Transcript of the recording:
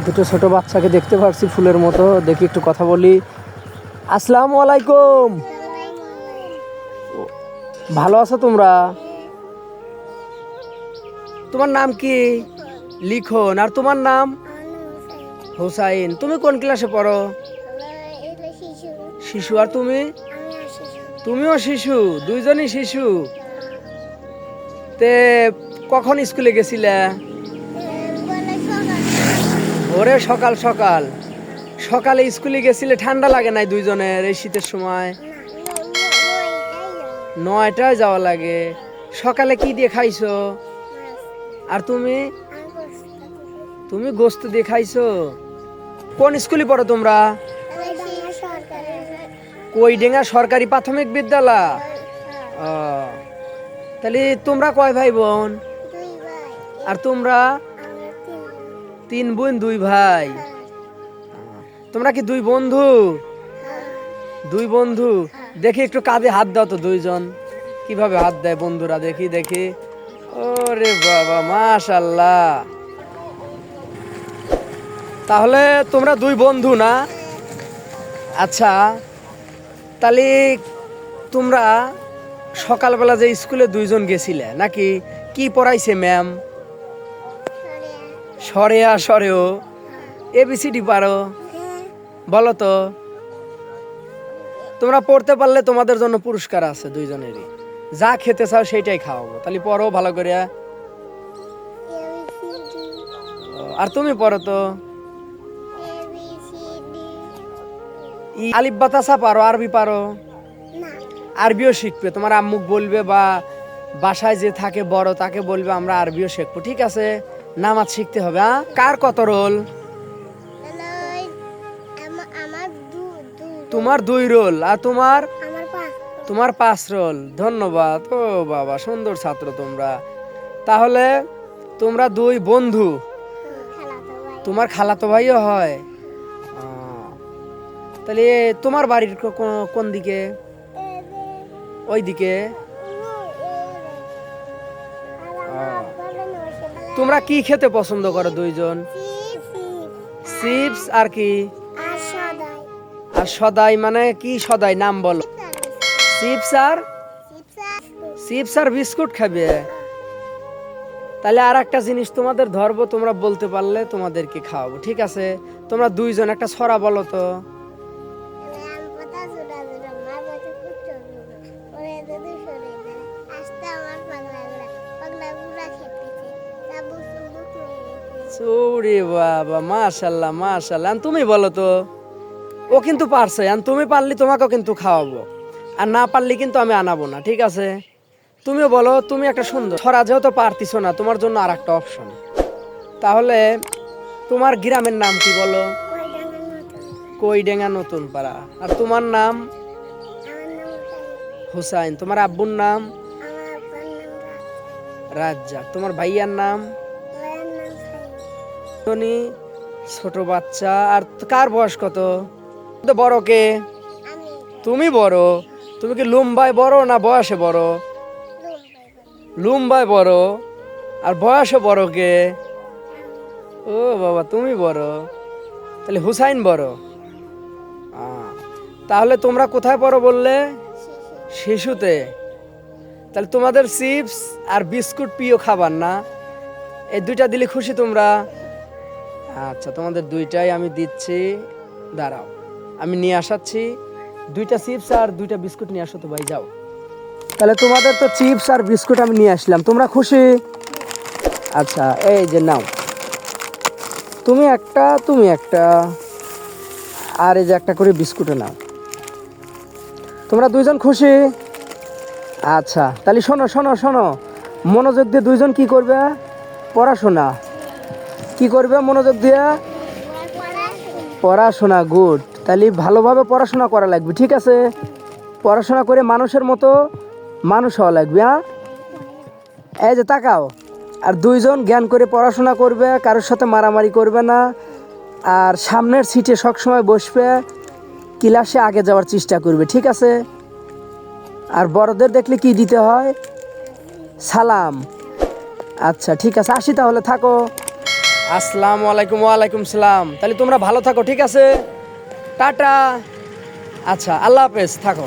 দুটো ছোট বাচ্চাকে দেখতে পাচ্ছি ফুলের মতো। দেখি একটু কথা বলি। আসসালামু আলাইকুম। ভালো আছো তোমরা? তোমার নাম কি? লিখন। আর তোমার নাম? হোসাইন। তুমি কোন ক্লাসে পড়ো? শিশু। আর তুমি? তুমিও শিশু? দুইজনই শিশু। তে কখন স্কুলে গেছিলে? ভোরে সকাল সকাল সকালে স্কুলে গেছিলে? ঠান্ডা লাগে নাই দুইজনের এই শীতের সময়? 9টায় যাওয়া লাগে। সকালে কি দিয়ে খাইছো? আর তুমি? তুমি গোস্ত দিয়ে খাইছো। কোন স্কুলে পড়ো তোমরা? কইডেঙ্গা সরকারি প্রাথমিক বিদ্যালয়। ও, তাহলে তোমরা কয় ভাই বোন? আর তোমরা? 3 বোন 2 ভাই। তোমরা কি 2 বন্ধু? 2 বন্ধু। দেখি একটু কাঁধে হাত দাও তো দুইজন। কিভাবে হাত দেয় বন্ধুরা? দেখি দেখি। ওরে বাবা, মাশাআল্লাহ। তাহলে তোমরা 2 বন্ধু না? আচ্ছা, তাহলে তোমরা সকালবেলা যে স্কুলে 2 জন গেছিলে নাকি? কি পড়াইছে ম্যাম? সরেয়া সরেও ABCD পারো? বলো তো। তোমরা পড়তে পারলে তোমাদের জন্য পুরস্কার আছে দুইজনেরই। যা খেতে চাও সেইটাই খাওয়াবো। তাহলে পড়ো ভালো করে। আর তুমি পড়ো তো। আলিফ বাতাসা পারো? আরবি পারো? আরবিও শিখবে। তোমার আম্মুক বলবে বা বাসায় যে থাকে বড় তাকে বলবে আমরা আরবিও শিখবো। ঠিক আছে? নামাজ শিখতে হবে। কার কত রোল? তোমার 2 রোল। আর তোমার? তোমার 5 রোল। ধন্যবাদ। ও বাবা, সুন্দর ছাত্র তোমরা। তাহলে তোমরা 2 বন্ধু। তোমার খালাতো ভাইও হয়? তাহলে তোমার বাড়ির কোন দিকে? ওই দিকে। তোমরা কি খেতে পছন্দ করো দুইজন? চিপস। আর কি? আর সদাই মানে কি? সদাই নাম বলো। চিপস আর বিস্কুট খাবে? তাহলে আর একটা জিনিস তোমাদের ধরবো, তোমরা বলতে পারলে তোমাদেরকে খাওয়াবো। ঠিক আছে? তোমরা দুইজন একটা ছড়া বলো তো। ওরে বাবা, মাশাআল্লাহ মাশাআল্লাহ। তুমি বলো তো। ও কিন্তু পারছে। তুমি পারলে তোমাকেও কিন্তু খাওয়াবো। আর না পারলে কিন্তু আমি আনাবো না। ঠিক আছে? তুমিও বলো। তুমি একটা সুন্দর ছড়া, যেহেতু পারতিছো না তোমার জন্য আর একটা অপশন। তাহলে তোমার গ্রামের নাম কি বলো? কইডেঙ্গা নতুন পাড়া। আর তোমার নাম? হুসাইন। তোমার আব্বুর নাম? রাজ্জাক। তোমার ভাইয়ার নাম? ছোট বাচ্চা। আর কার বয়স কত? বড় কে? তুমি বড়। তুমি কি লম্বায় বড় না বয়সে বড়? লম্বায় বড়। আর বয়সে বড় কে? ও বাবা, তুমি বড়। তাহলে হুসাইন বড়। তাহলে তোমরা কোথায় পড়ো বললে? শিশুতে। তাহলে তোমাদের চিপস আর বিস্কুট প্রিয় খাবার না? এই 2টা দিলে খুশি তোমরা? আচ্ছা, তোমাদের 2টাই আমি দিচ্ছি। দাঁড়াও, আমি নিয়ে আসাচ্ছি। 2টা চিপস আর 2টা বিস্কুট নিয়ে আসো তো ভাই, যাও। তাহলে তোমাদের তো চিপস আর বিস্কুট আমি নিয়ে আসলাম। তোমরা খুশি? আচ্ছা, এই যে নাও। তুমি একটা আর এই যে একটা করে বিস্কুটে নাও। তোমরা 2জন খুশি? আচ্ছা, তাহলে শোনো শোনো শোনো, মনোযোগ দিয়ে 2জন কি করবে? পড়াশোনা। কি করবে মনোযোগ দিয়ে? পড়াশোনা। গুড। তাহলে ভালোভাবে পড়াশোনা করা লাগবে। ঠিক আছে? পড়াশোনা করে মানুষের মতো মানুষ হওয়া লাগবে। এই যে তাকাও। আর 2জন জ্ঞান করে পড়াশোনা করবে, কারোর সাথে মারামারি করবে না। আর সামনের সিটে সবসময় বসবে, ক্লাসে আগে যাওয়ার চেষ্টা করবে। ঠিক আছে? আর বড়দের দেখলে কি দিতে হয়? সালাম। আচ্ছা, ঠিক আছে, আসি তাহলে, থাকো। আসসালামু আলাইকুম। ওয়ালাইকুম সালাম। তাহলে তোমরা ভালো থাকো, ঠিক আছে? টাটা। আচ্ছা, আল্লাহ হাফেজ, থাকো।